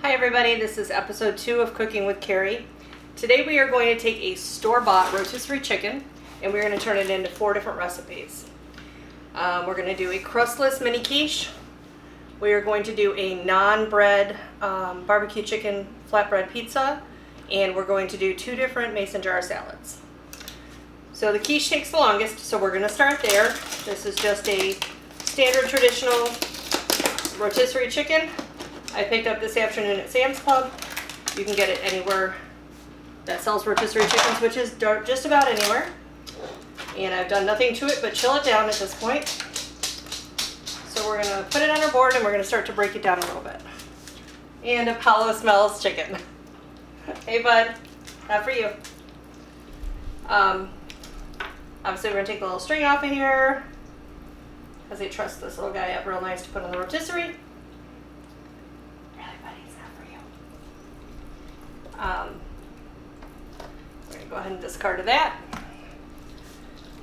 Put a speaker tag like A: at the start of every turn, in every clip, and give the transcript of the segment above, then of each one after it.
A: Hi everybody, this is episode 2 of Cooking with Carrie. Today we are going to take a store-bought rotisserie chicken and we're going to turn it into 4 different recipes. We're going to do a crustless mini quiche. We are going to do a naan bread barbecue chicken flatbread pizza, and we're going to do 2 different mason jar salads. So the quiche takes the longest, so we're going to start there. This is just a standard traditional rotisserie chicken. I picked up this afternoon at Sam's Club. You can get it anywhere that sells rotisserie chickens, which is just about anywhere. And I've done nothing to it but chill it down at this point. So we're going to put it on our board and we're going to start to break it down a little bit. And Apollo smells chicken. Hey bud, not for you. Obviously we're going to take the little string off of here because they trust this little guy up real nice to put on the rotisserie. We're going to go ahead and discard of that.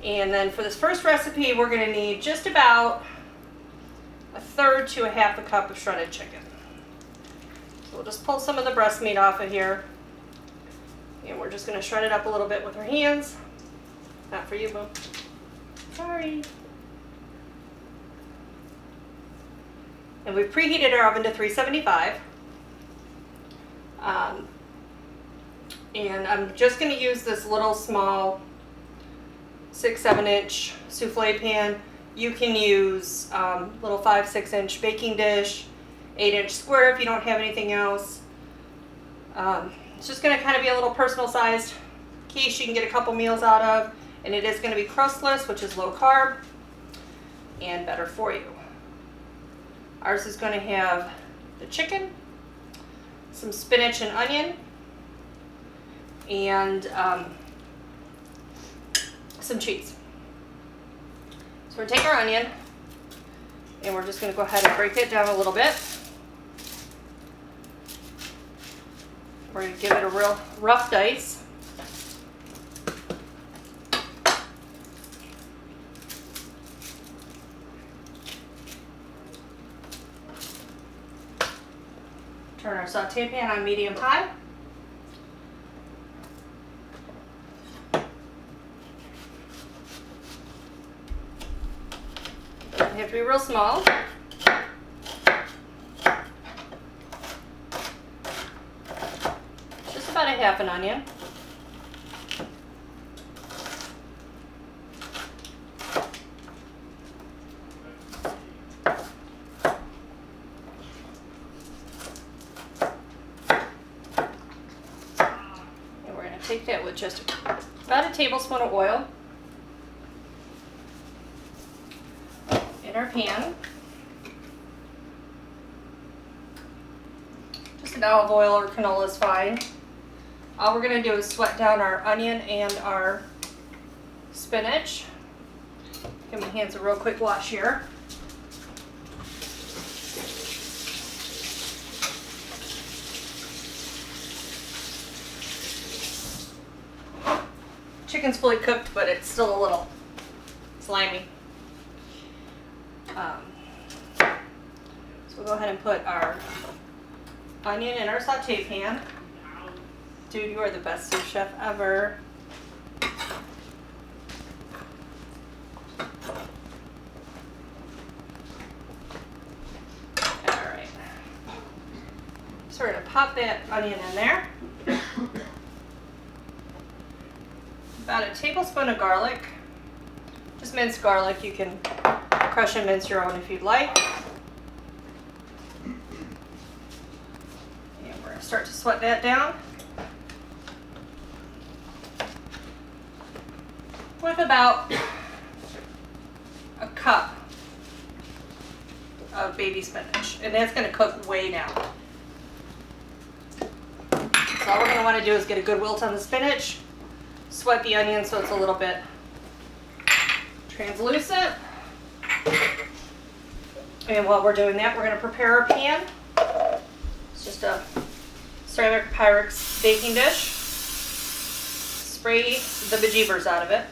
A: And then for this first recipe, we're going to need just about 1/3 to 1/2 a cup of shredded chicken. So we'll just pull some of the breast meat off of here. And we're just going to shred it up a little bit with our hands. Not for you, boo. Sorry. And we've preheated our oven to 375. And I'm just going to use this little small 6-7 inch souffle pan. You can use little 5-6 inch baking dish, 8-inch square if you don't have anything else. It's just going to kind of be a little personal sized quiche you can get a couple meals out of, and it is going to be crustless, which is low carb and better for you. Ours is going to have the chicken, some spinach and onion, and some cheese. So we're going to take our onion and we're just going to go ahead and break it down a little bit. We're going to give it a real rough dice. Turn our saute pan on medium high. Doesn't have to be real small. Just about 1/2 an onion. Take that with just about a tablespoon of oil in our pan. Just an olive oil or canola is fine. All we're going to do is sweat down our onion and our spinach. Give my hands a real quick wash here. Chicken's fully cooked, but it's still a little slimy. So we'll go ahead and put our onion in our saute pan. Dude, you are the best sous chef ever. Alright. So we're going to pop that onion in there. About a tablespoon of garlic, just minced garlic. You can crush and mince your own if you'd like. And we're going to start to sweat that down with about a cup of baby spinach, and that's going to cook way down. So all we're going to want to do is get a good wilt on the spinach. Sweat the onion so it's a little bit translucent. And while we're doing that, we're going to prepare our pan. It's just a ceramic Pyrex baking dish. Spray the bejeebers out of it.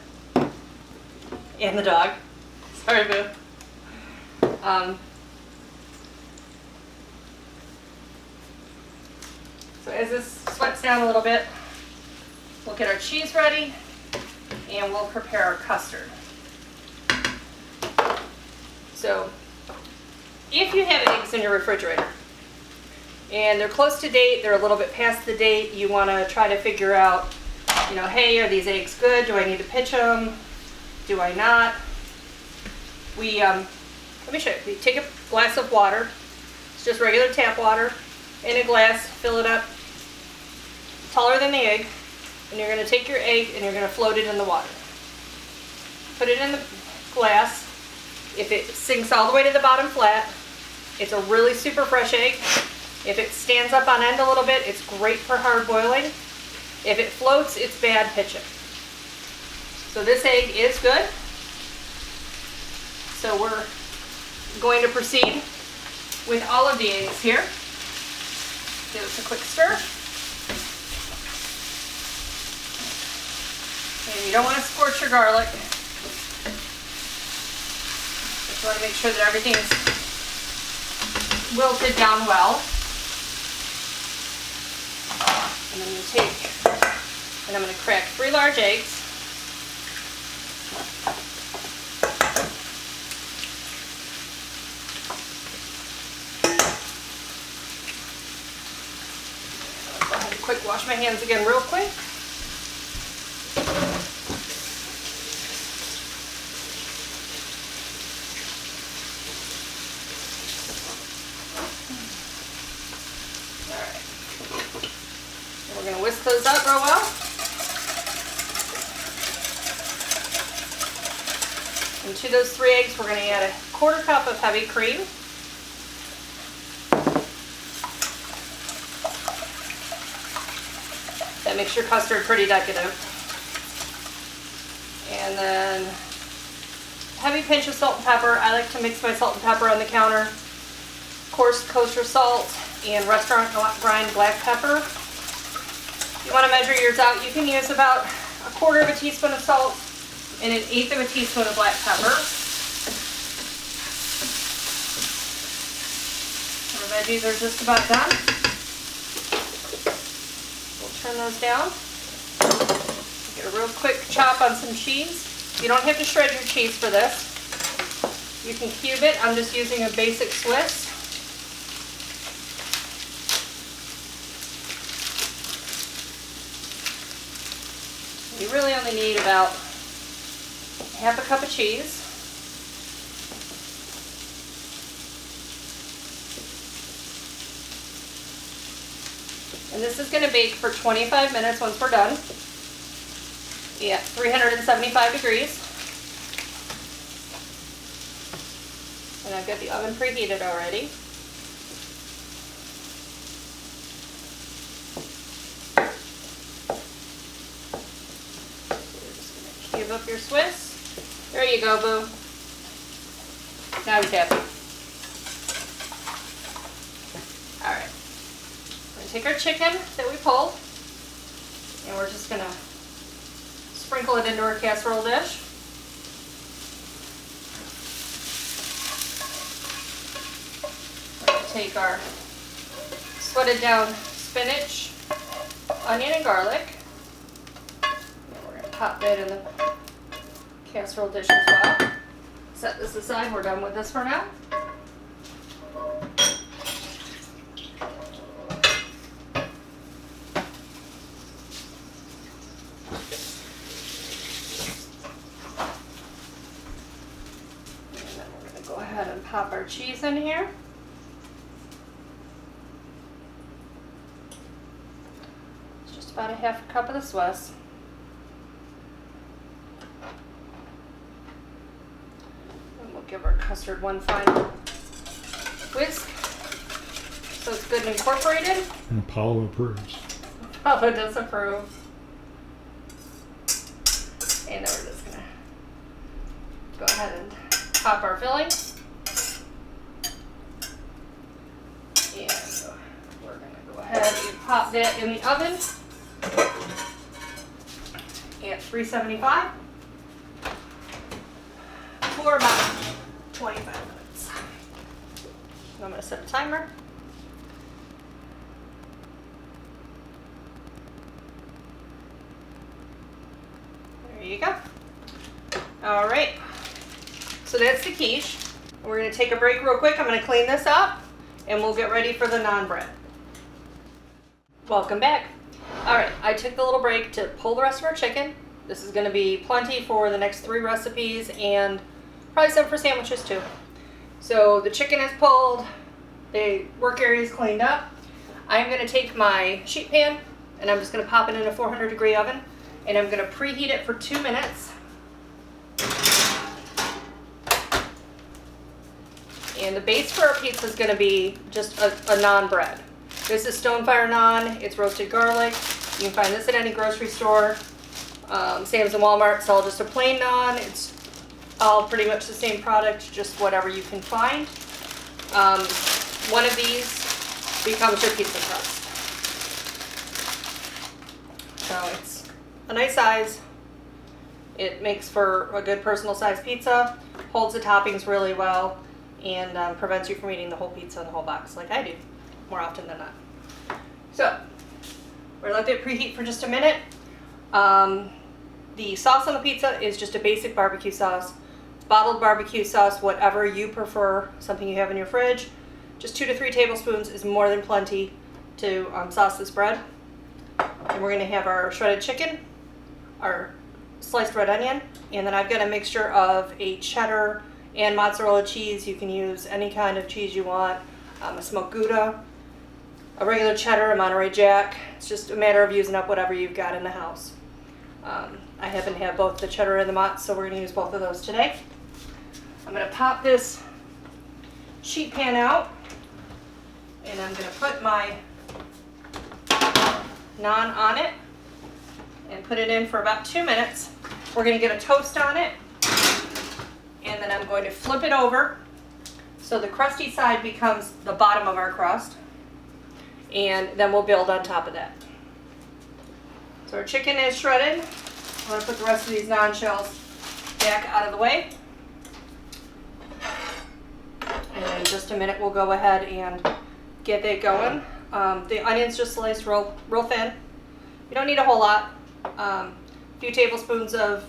A: And the dog. Sorry, boo. So as this sweats down a little bit, we'll get our cheese ready and we'll prepare our custard. So if you have eggs in your refrigerator and they're close to date, they're a little bit past the date, you want to try to figure out, you know, hey, are these eggs good? Do I need to pitch them? Do I not? Let me show you. We take a glass of water. It's just regular tap water in a glass. Fill it up taller than the egg. And you're going to take your egg and you're going to float it in the water. Put it in the glass. If it sinks all the way to the bottom flat, it's a really super fresh egg. If it stands up on end a little bit, it's great for hard boiling. If it floats, it's bad pitching. So this egg is good. So we're going to proceed with all of the eggs here. Give this a quick stir. And you don't want to scorch your garlic. Just want to make sure that everything's wilted down well. And then you take, and I'm going to crack 3 large eggs. Quick, wash my hands again real quick. Alright. We're going to whisk those up real well. And to those 3 eggs, we're going to add a 1/4 cup of heavy cream. That makes your custard pretty decadent. And then a heavy pinch of salt and pepper. I like to mix my salt and pepper on the counter. Coarse kosher salt and restaurant grind black pepper. If you want to measure yours out, you can use about 1/4 teaspoon of salt and 1/8 teaspoon of black pepper. Our veggies are just about done. Turn those down. Get a real quick chop on some cheese. You don't have to shred your cheese for this. You can cube it. I'm just using a basic Swiss. You really only need about 1/2 cup of cheese. And this is going to bake for 25 minutes once we're done at 375 degrees. And I've got the oven preheated already. We're just going to cube up your Swiss. There you go, boo. Now he's happy. All right. Take our chicken that we pulled, and we're just going to sprinkle it into our casserole dish. We're going to take our sweated down spinach, onion, and garlic. And we're going to pop that in the casserole dish as well. Set this aside. We're done with this for now. Pop our cheese in here. It's just about 1/2 cup of the Swiss. And we'll give our custard one final whisk so it's good and incorporated.
B: And Paulo approves.
A: Paulo does approve. And then we're just gonna go ahead and pop our filling. Pop that in the oven at 375 for about 25 minutes. I'm going to set a timer. you go. All right, so that's the quiche. We're gonna take a break real quick. I'm gonna clean this up and we'll get ready for the naan bread. Welcome back. All right, I took the little break to pull the rest of our chicken. This is gonna be plenty for the next 3 recipes and probably some for sandwiches too. So the chicken is pulled, the work area is cleaned up. I'm gonna take my sheet pan and I'm just gonna pop it in a 400-degree oven and I'm gonna preheat it for 2 minutes. And the base for our pizza is gonna be just a naan bread. This is Stonefire naan, it's roasted garlic. You can find this at any grocery store. Sam's and Walmart sell just a plain naan. It's all pretty much the same product, just whatever you can find. One of these becomes your pizza crust. So it's a nice size. It makes for a good personal size pizza, holds the toppings really well, and prevents you from eating the whole pizza in the whole box like I do more often than not. So we're gonna let it preheat for just a minute. The sauce on the pizza is just a basic barbecue sauce, bottled barbecue sauce, whatever you prefer, something you have in your fridge. Just 2 to 3 tablespoons is more than plenty to sauce this bread. And we're gonna have our shredded chicken, our sliced red onion, and then I've got a mixture of a cheddar and mozzarella cheese. You can use any kind of cheese you want, a smoked Gouda, a regular cheddar, a Monterey Jack. It's just a matter of using up whatever you've got in the house. I happen to have both the cheddar and the mozz, so we're gonna use both of those today. I'm gonna pop this sheet pan out and I'm gonna put my naan on it and put it in for about 2 minutes. We're gonna get a toast on it and then I'm going to flip it over so the crusty side becomes the bottom of our crust, and then we'll build on top of that. So our chicken is shredded. I'm going to put the rest of these naan shells back out of the way. And in just a minute we'll go ahead and get that going. The onions just sliced real thin. You don't need a whole lot. A few tablespoons of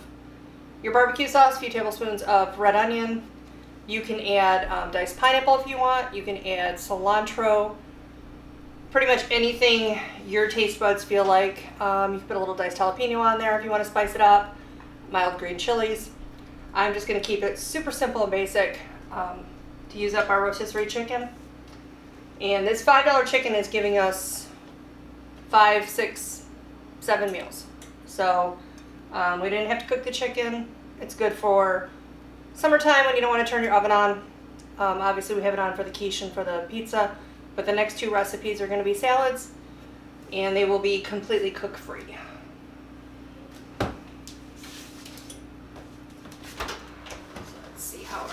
A: your barbecue sauce, a few tablespoons of red onion. You can add diced pineapple if you want. You can add cilantro. Pretty much anything your taste buds feel like. You can put a little diced jalapeno on there if you want to spice it up. Mild green chilies. I'm just going to keep it super simple and basic to use up our rotisserie chicken. And this $5 chicken is giving us 5, 6, 7 meals. So we didn't have to cook the chicken. It's good for summertime when you don't want to turn your oven on. Obviously we have it on for the quiche and for the pizza. But the next 2 recipes are going to be salads, and they will be completely cook-free. So let's see how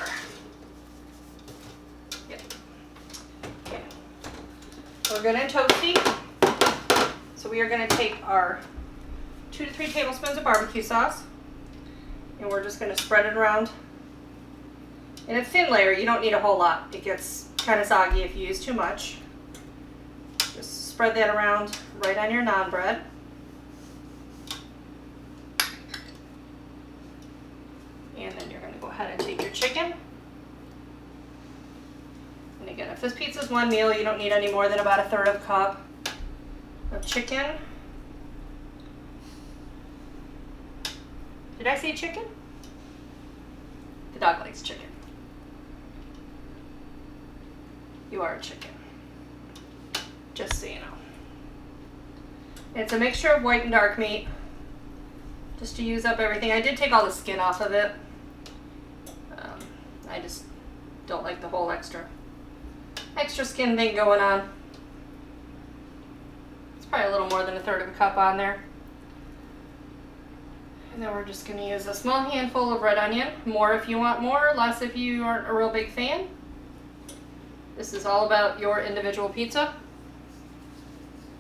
A: yep. Okay. We're good and toasty. So we are going to take our 2 to 3 tablespoons of barbecue sauce, and we're just going to spread it around in a thin layer. You don't need a whole lot. It gets kind of soggy if you use too much. Just spread that around right on your naan bread. And then you're going to go ahead and take your chicken. And again, if this pizza is 1 meal, you don't need any more than about 1/3 cup of chicken. Did I say chicken? The dog likes chicken. You are a chicken, just so you know. It's a mixture of white and dark meat, just to use up everything. I did take all the skin off of it. I just don't like the whole extra skin thing going on. It's probably a little more than 1/3 cup on there. And then we're just going to use a small handful of red onion. More if you want more, less if you aren't a real big fan. This is all about your individual pizza.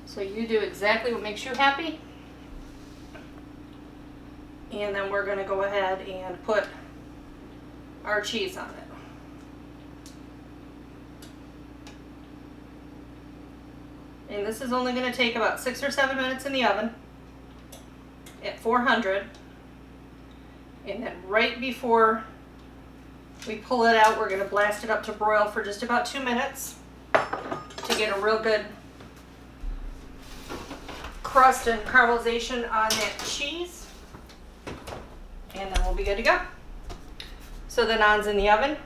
A: So you do exactly what makes you happy. And then we're going to go ahead and put our cheese on it. And this is only going to take about 6 or 7 minutes in the oven at 400. And then right before we pull it out, we're going to blast it up to broil for just about 2 minutes to get a real good crust and caramelization on that cheese. And then we'll be good to go. So the naan's in the oven.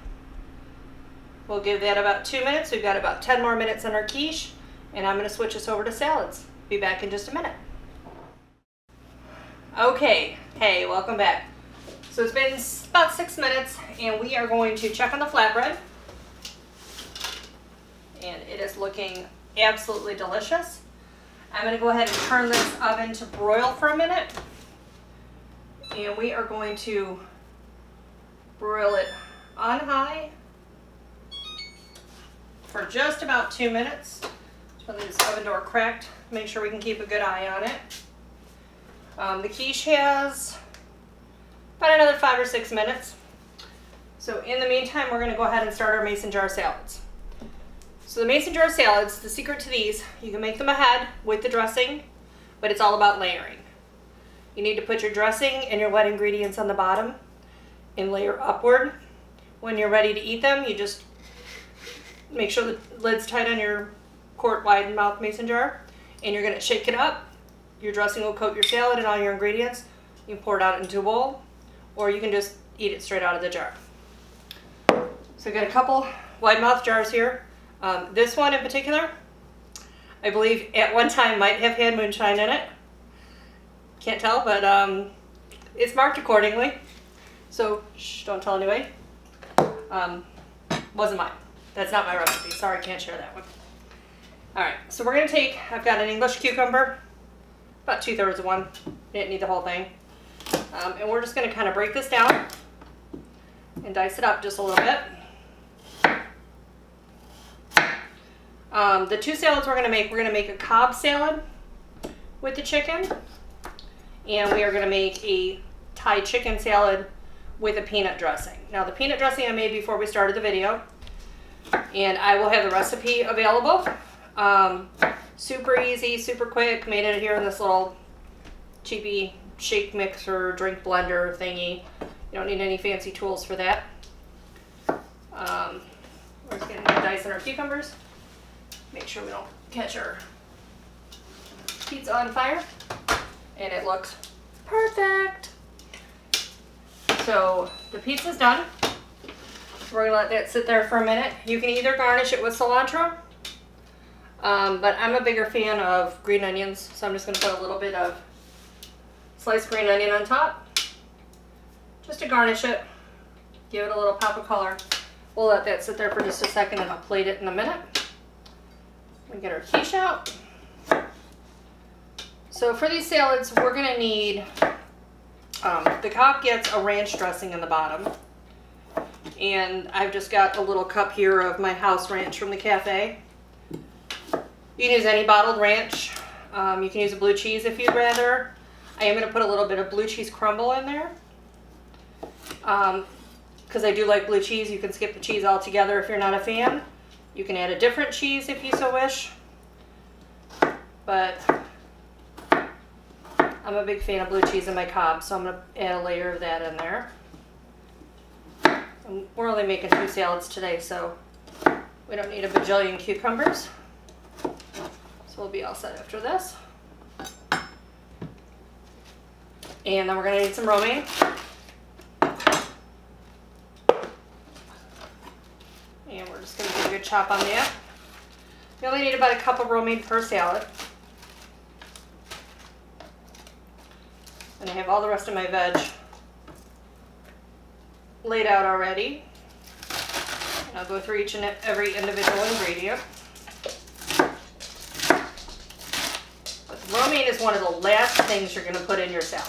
A: We'll give that about 2 minutes. We've got about 10 more minutes on our quiche, and I'm going to switch us over to salads. Be back in just a minute. Okay, hey, welcome back. So it's been about 6 minutes, and we are going to check on the flatbread. And it is looking absolutely delicious. I'm going to go ahead and turn this oven to broil for a minute. And we are going to broil it on high for just about 2 minutes. So leave this oven door cracked. Make sure we can keep a good eye on it. The quiche has about another 5 or 6 minutes. So in the meantime, we're going to go ahead and start our mason jar salads. So the mason jar salads, the secret to these, you can make them ahead with the dressing, but it's all about layering. You need to put your dressing and your wet ingredients on the bottom and layer upward. When you're ready to eat them, you just make sure the lid's tight on your quart wide mouth mason jar, and you're going to shake it up. Your dressing will coat your salad and all your ingredients. You can pour it out into a bowl, or you can just eat it straight out of the jar. So I've got a couple wide mouth jars here. This one in particular, I believe at one time might have had moonshine in it. Can't tell, but it's marked accordingly. So shh, don't tell anybody. Wasn't mine. That's not my recipe. Sorry, can't share that one. All right, so we're gonna take, I've got an English cucumber, about 2/3 of one. Didn't need the whole thing. And we're just gonna kind of break this down and dice it up just a little bit. The two salads we're gonna make a Cobb salad with the chicken, and we are gonna make a Thai chicken salad with a peanut dressing. Now the peanut dressing I made before we started the video, and I will have the recipe available. Super easy, super quick, made it here in this little cheapy shake mixer, drink blender thingy. You don't need any fancy tools for that. We're just gonna dice in our cucumbers. Make sure we don't catch our pizza on fire. And it looks perfect. So the pizza's done. We're gonna let that sit there for a minute. You can either garnish it with cilantro, but I'm a bigger fan of green onions, so I'm just gonna put a little bit of sliced green onion on top, just to garnish it, give it a little pop of color. We'll let that sit there for just a second, and I'll plate it in a minute. We get our quiche out. So for these salads, we're gonna need, the Cobb gets a ranch dressing in the bottom. And I've just got a little cup here of my house ranch from the cafe. You can use any bottled ranch. You can use a blue cheese if you'd rather. I am gonna put a little bit of blue cheese crumble in there. Because I do like blue cheese. You can skip the cheese altogether if you're not a fan. You can add a different cheese if you so wish. But I'm a big fan of blue cheese in my Cobb, so I'm going to add a layer of that in there. And we're only making 2 salads today, so we don't need a bajillion cucumbers. So we'll be all set after this. And then we're going to need some romaine. And we're just going to do a good chop on that. You only need about a cup of romaine per salad. And I have all the rest of my veg laid out already. And I'll go through each and every individual ingredient. But the romaine is one of the last things you're going to put in your salad.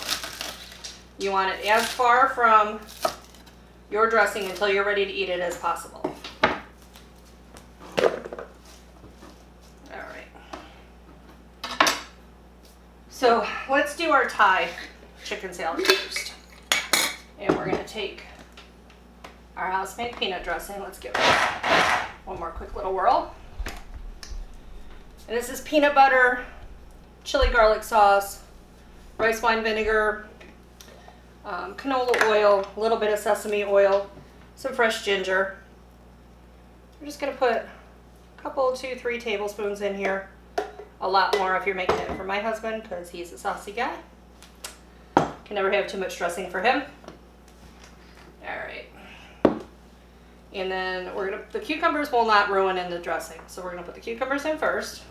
A: You want it as far from your dressing until you're ready to eat it as possible. So let's do our Thai chicken salad first. And we're going to take our house-made peanut dressing. Let's give it one more quick little whirl. And this is peanut butter, chili garlic sauce, rice wine vinegar, canola oil, a little bit of sesame oil, some fresh ginger. We're just going to put a couple, 2-3 tablespoons in here. A lot more if you're making it for my husband because he's a saucy guy. Can never have too much dressing for him. Alright. And then the cucumbers will not ruin in the dressing. So we're going to put the cucumbers in first.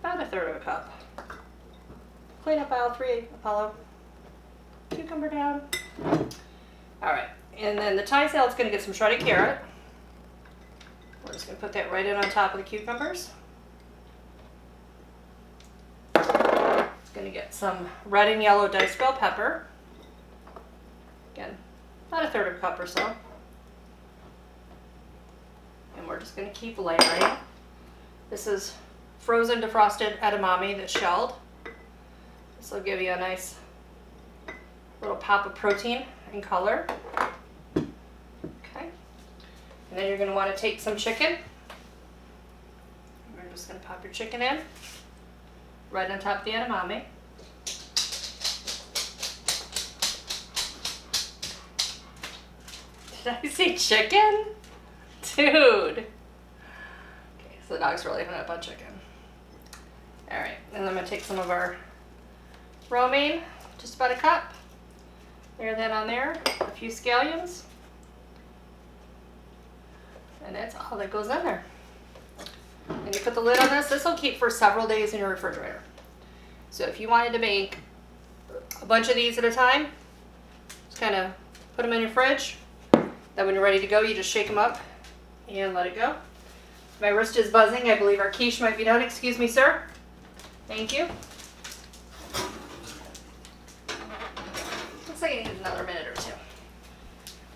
A: About 1/3 of a cup. Clean up aisle 3, Apollo. Cucumber down. Alright. And then the Thai salad's going to get some shredded carrot. We're just going to put that right in on top of the cucumbers. It's going to get some red and yellow diced bell pepper. Again, about 1/3 of a cup or so. And we're just going to keep layering. This is frozen defrosted edamame that's shelled. This will give you a nice little pop of protein and color. Okay. And then you're going to want to take some chicken. We're just going to pop your chicken in right on top of the edamame. Did I say chicken? Dude. Okay, so the dog's really hung up on chicken. Alright, and then I'm going to take some of our romaine, just about a cup. Layer that on there, a few scallions. And that's all that goes in there. And you put the lid on this. This will keep for several days in your refrigerator. So if you wanted to make a bunch of these at a time, just kind of put them in your fridge. Then when you're ready to go, you just shake them up and let it go. My wrist is buzzing. I believe our quiche might be done. Excuse me, sir. Thank you. Looks like it needs another minute or two.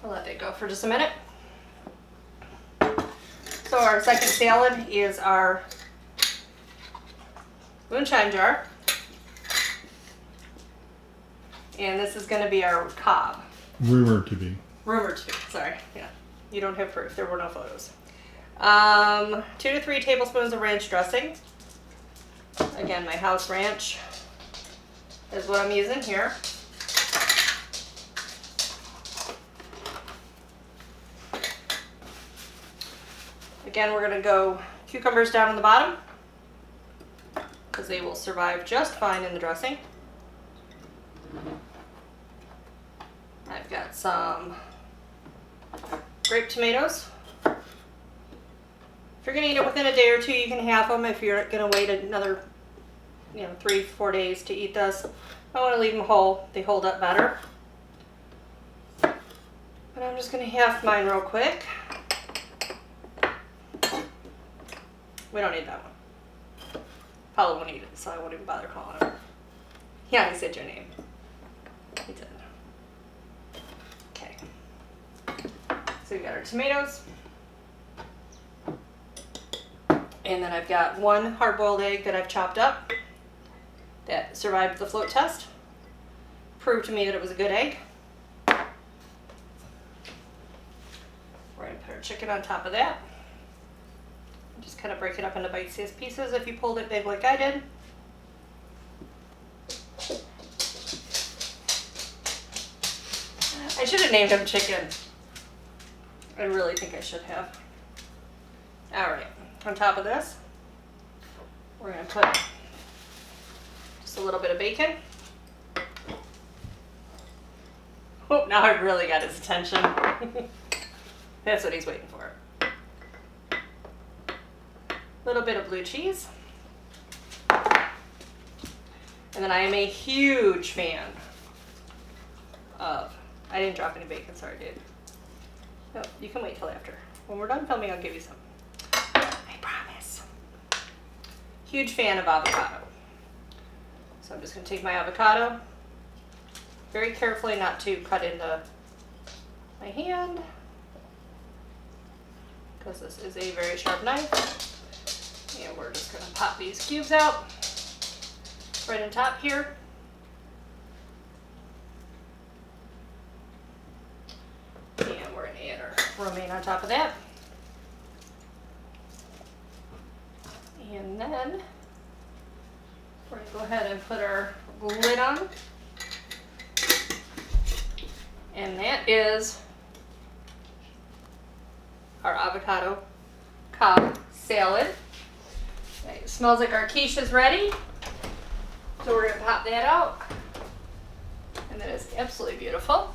A: We'll let that go for just a minute. So our second salad is our moonshine jar. And this is going to be our cob.
B: Rumored to be.
A: Rumored to be, sorry. Yeah, you don't have proof. There were no photos. 2 to 3 tablespoons of ranch dressing. Again, my house ranch is what I'm using here. Again, we're going to go cucumbers down on the bottom because they will survive just fine in the dressing. I've got some grape tomatoes. If you're going to eat it within a day or two, you can have them. If you're going to wait another 3-4 days to eat this, I want to leave them whole. They hold up better. But I'm just going to half mine real quick. We don't need that one. Paula won't eat it, so I won't even bother calling her. Yeah, I said your name. He did. Okay. So we got our tomatoes. And then I've got 1 hard-boiled egg that I've chopped up that survived the float test. Proved to me that it was a good egg. We're going to put our chicken on top of that. Just kind of break it up into bite-sized pieces if you pulled it big like I did. I should have named him Chicken. I really think I should have. Alright, on top of this, we're going to put just a little bit of bacon. Oh, now I've really got his attention. That's what he's waiting for. A little bit of blue cheese. And then I am a huge fan of, I didn't drop any bacon, sorry dude. No, you can wait till after. When we're done filming, I'll give you some. I promise. Huge fan of avocado. So I'm just going to take my avocado, very carefully not to cut into my hand, because this is a very sharp knife. And we're just going to pop these cubes out right on top here. And we're going to add our romaine on top of that. And then we're going to go ahead and put our lid on. And that is our avocado Cobb salad. It smells like our quiche is ready. So we're going to pop that out. And that is absolutely beautiful.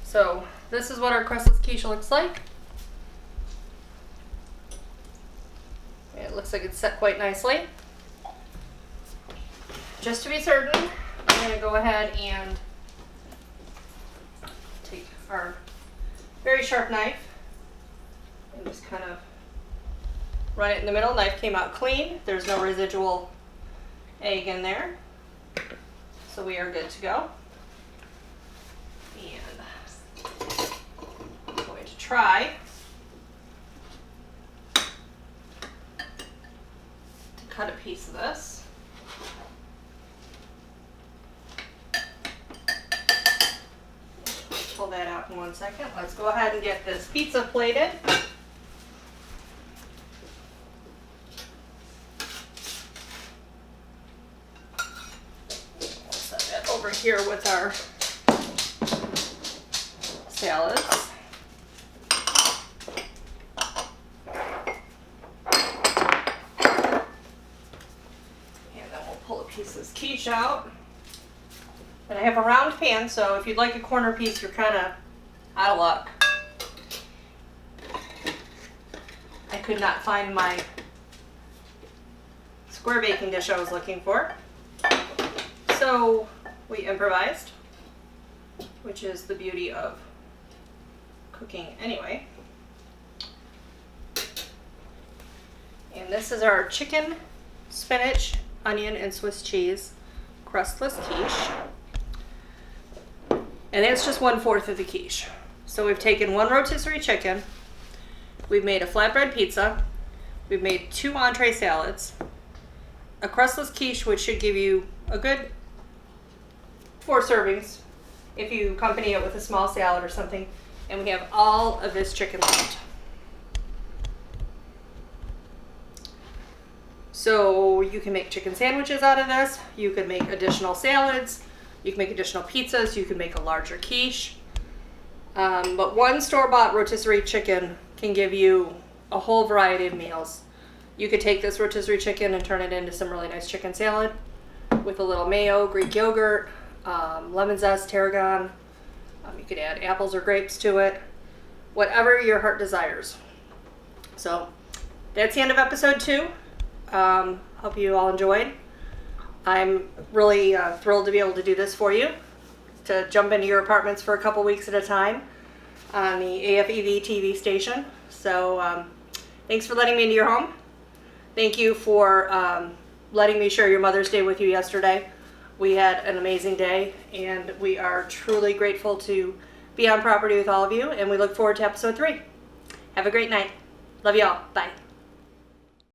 A: So this is what our crustless quiche looks like. It looks like it's set quite nicely. Just to be certain, I'm going to go ahead and take our very sharp knife and just kind of run it in the middle. Knife came out clean. There's no residual egg in there. So we are good to go. And I'm going to try to cut a piece of this. Pull that out in 1 second. Let's go ahead and get this pizza plated. We'll set that over here with our salads. And then we'll pull a piece of this quiche out. And I have a round pan, so if you'd like a corner piece, you're kind of out of luck. I could not find my square baking dish I was looking for. So we improvised, which is the beauty of cooking anyway. And this is our chicken, spinach, onion, and Swiss cheese crustless quiche. And that's just 1/4 of the quiche. So we've taken one rotisserie chicken, we've made a flatbread pizza, we've made 2 entree salads, a crustless quiche, which should give you a good 4 servings if you accompany it with a small salad or something, and we have all of this chicken left. So you can make chicken sandwiches out of this, you can make additional salads, you can make additional pizzas, you can make a larger quiche. But one store-bought rotisserie chicken can give you a whole variety of meals. You could take this rotisserie chicken and turn it into some really nice chicken salad with a little mayo, Greek yogurt, lemon zest, tarragon. You could add apples or grapes to it, whatever your heart desires. So that's the end of episode 2. Hope you all enjoyed. I'm really thrilled to be able to do this for you, to jump into your apartments for a couple weeks at a time on the AFEV TV station. So thanks for letting me into your home. Thank you for letting me share your Mother's Day with you yesterday. We had an amazing day, and we are truly grateful to be on property with all of you, and we look forward to episode 3. Have a great night. Love you all. Bye.